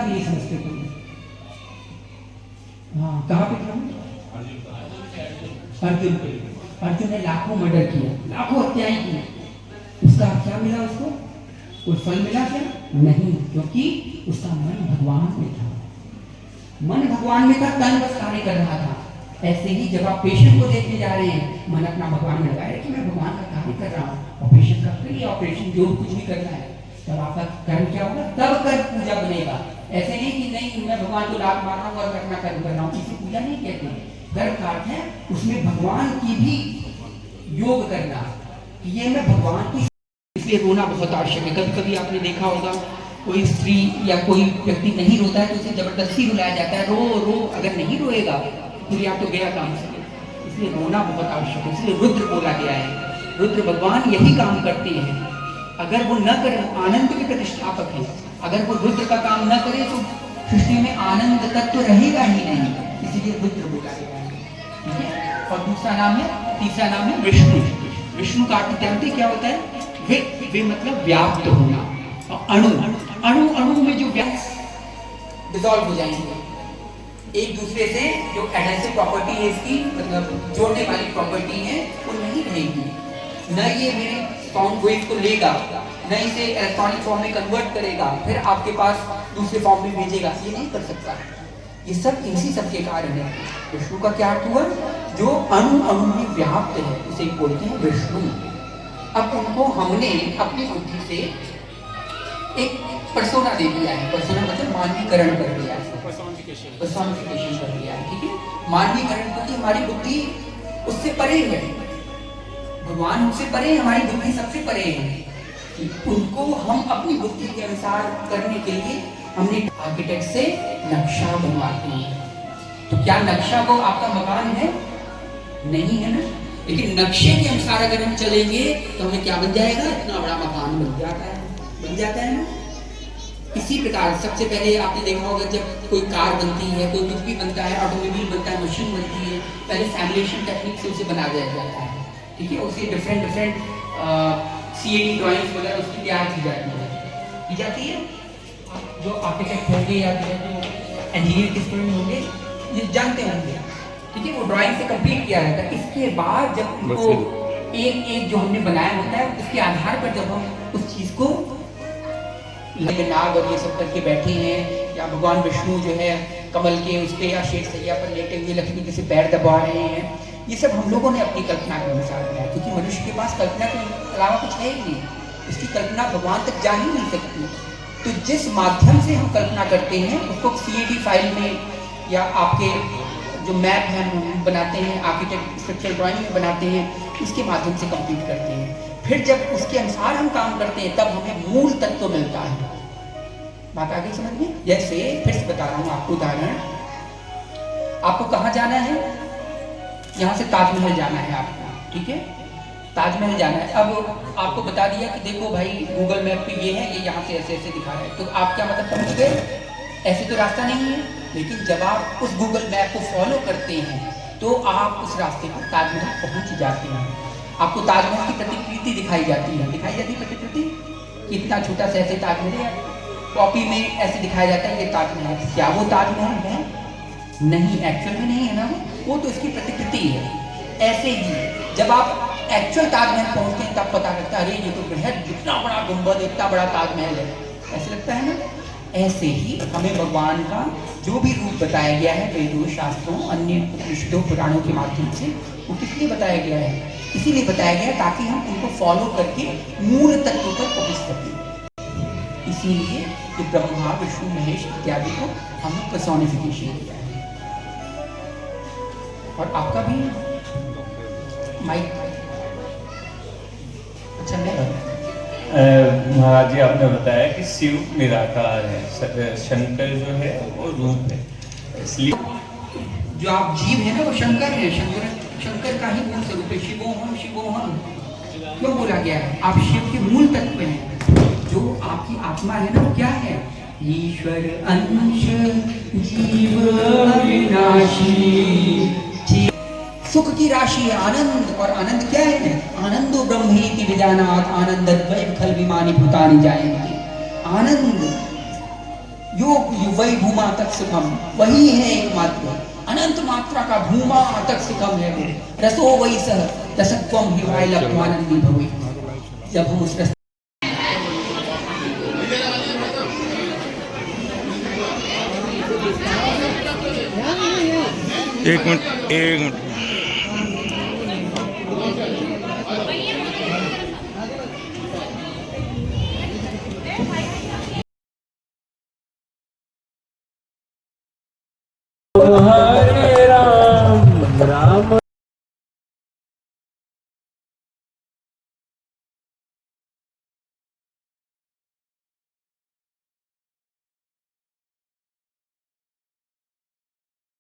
भी नहीं समझते कोई। हाँ, कहाँ पे था? अर्जुन पे। अर्जुन ने लाखों मर्डर किया, लाखों हत्याएं की, उसका क्या मिला? उसको कोई फल मिला क्या? नहीं, क्योंकि उसका मन भगवान में था। मन भगवान में था, तन बस कार्य कर रहा था। ऐसे ही जब आप पेशेंट को देखने जा रहे हैं, मन अपना भगवान में लगाए कि मैं भगवान का कार्य कर रहा हूँ, ऑपरेशन का करिए, ऑपरेशन जो कुछ भी करना है, तब आपका कर्म क्या होगा? तब कर पूजा बनेगा। ऐसे नहीं कि नहीं मैं भगवान को लात मार रहा हूँ और अपना कर्म कर रहा हूँ, इसे पूजा नहीं कहते। कर्म का अर्थ है उसमें भगवान की भी योग करना, ये मैं भगवान की। इसलिए रोना बहुत आवश्यक है। कभी कभी आपने देखा होगा कोई स्त्री या कोई व्यक्ति नहीं रोता है तो उसे जबरदस्ती रुलाया जाता है, रो रो, अगर नहीं रोएगा फिर या तो गया काम से। इसलिए रोना बहुत आवश्यक है। इसलिए रुद्र बोला गया है, रुद्र भगवान यही काम करते हैं। अगर वो न करे, आनंद के प्रतिष्ठापक है, अगर वो रुद्र का काम न करे तो सृष्टि में आनंद तत्व रहेगा ही नहीं, इसीलिए रुद्र बोला गया है। ठीक है। और दूसरा नाम है, तीसरा नाम है विष्णु। विष्णु का अर्थ जानते क्या होता है? वे मतलब व्याप्त होना। और अणु, अणु अणु में जो गैस डिसॉल्व हो जाएंगे एक दूसरे से, जो एडहेसिव प्रॉपर्टी है इसकी, मतलब जोड़ने वाली प्रॉपर्टी है, वो नहीं रहेगी। न ये मेरे साउंड वेव को लेगा, न इसे इलेक्ट्रॉनिक फॉर्म में कन्वर्ट करेगा, फिर आपके पास दूसरे फॉर्म में भेजेगा, ये नहीं कर सकता। ये सब इसी सब के कारण है। विष्णु का क्या अर्थ हुआ? जो अणु अणु में व्याप्त है, उसे बोलते हैं विष्णु। अब उनको हमने अपनी बुद्धि से एक पर्सोना दे दिया है। पर्सोना मतलब मानवीकरण कर दिया है, पर्सोनिफिकेशन कर दिया है। ठीक है। मानवीकरण क्योंकि हमारी बुद्धि उससे परे है, भगवान हमसे परे है, हमारी बुद्धि सबसे परे है। उनको हम अपनी बुद्धि के अनुसार करने के लिए हमने आर्किटेक्ट से नक्शा बनवाते हैं। तो क्या नक्शा वो आपका मकान है? नहीं है ना। लेकिन नक्शे के अनुसार अगर हम चलेंगे तो हमें क्या बन जाएगा? इतना बड़ा मकान बन जाता है ना। इसी प्रकार सबसे पहले आपने देखा होगा जब कोई कार बनती है, कोई कुछ भी बनता है, ऑटोमोबाइल बनता है, मशीन बनती है, पहले फैब्रिकेशन टेक्निक से उसे बनाया जाता है। ठीक है। उसे डिफरेंट CAD ड्राइंग्स वगैरह उसकी तैयार की जाती है। जो आर्किटेक्ट होंगे या जो इंजीनियर के स्टूडेंट होंगे ये जानते होंगे। ठीक है। वो ड्राइंग से कंप्लीट किया रहता है। इसके बाद जब उनको एक एक जो हमने बनाया होता है उसके आधार पर जब हम उस चीज को नाग और ये सब करके बैठे हैं, या भगवान विष्णु जो है कमल के उस पे या शेष सैया पर लेटे हुए लक्ष्मी के से पैर दबा रहे हैं, ये सब हम लोगों ने अपनी कल्पना के अनुसार किया, क्योंकि मनुष्य के पास कल्पना के अलावा कुछ है ही नहीं। इसकी कल्पना भगवान तक जा ही नहीं सकती। तो जिस माध्यम से हम कल्पना करते हैं उसको CAD फाइल में या आपके जो मैप है हम बनाते हैं, आर्किटेक्ट स्ट्रक्चर ड्राइंग में बनाते हैं, उसके माध्यम से कंप्लीट करते हैं। फिर जब उसके अनुसार हम काम करते हैं तब हमें मूल तत्व मिलता है। बात आगे समझ में? जैसे फिर से बता रहा हूँ आपको उदाहरण। आपको कहाँ जाना है? यहाँ से ताजमहल जाना है आपको। ठीक है। ताजमहल जाना है। अब आपको बता दिया कि देखो भाई गूगल मैप पे ये है, ये यहाँ से ऐसे ऐसे दिखा रहा है, तो आप क्या मतलब समझ गए? ऐसे तो रास्ता नहीं है। लेकिन जब आप उस गूगल मैप को फॉलो करते हैं तो आप उस रास्ते पर ताजमहल पहुँच जाते हैं। आपको ताजमहल की प्रतिकृति दिखाई जाती है प्रतिकृति, कितना छोटा सा ऐसे ताजमहल है, कॉपी में ऐसे दिखाया जाता है ये ताजमहल। क्या वो ताजमहल है? नहीं, एक्चुअल में नहीं है ना, वो तो इसकी प्रतिकृति है। ऐसे ही जब आप एक्चुअल ताजमहल पहुंचते हैं तब पता लगता है अरे ये तो बेहद इतना बड़ा गुंबद, इतना बड़ा ताजमहल है, ऐसे लगता है ना। ऐसे ही हमें भगवान का जो भी रूप बताया गया है वेदों, शास्त्रों, अन्य उपनिषदों, पुराणों के माध्यम से, वो किस लिए बताया गया है? इसीलिए बताया गया ताकि हम उनको फॉलो करके मूल तत्व पर पहुंच सकें। इसीलिए कि ब्रह्मा, विष्णु, महेश इत्यादि को हमने पर्सोनिफिकेशन किया है। और आपका भी माइक अच्छा मैं महाराज जी आपने बताया कि शिव निराकार है, शंकर जो है वो रूप है, इसलिए जो आप जीव है ना वो शंकर है। शंकर का ही मूल स्वरूप है। शिवोहम क्यों बोला गया है? आप शिव के मूल तत्व हैं। जो आपकी आत्मा है ना वो क्या है? ईश्वर अंश जीव अविनाशी, सुख की राशि है आनंद। और आनंद क्या है? आनंदो ब्रह्मेति विजानात आनंदद्वय खल विमानि भूतानि जायन्ते। आनंद वही भूमा तक सुखम, वही है एकमात्र अनंत मात्रा का भूमा तक सुखम है वो। रसो वही सह दशक्वम हिवाय लब्ध्वानंदी भवे। जब हम उस रस एक मिनट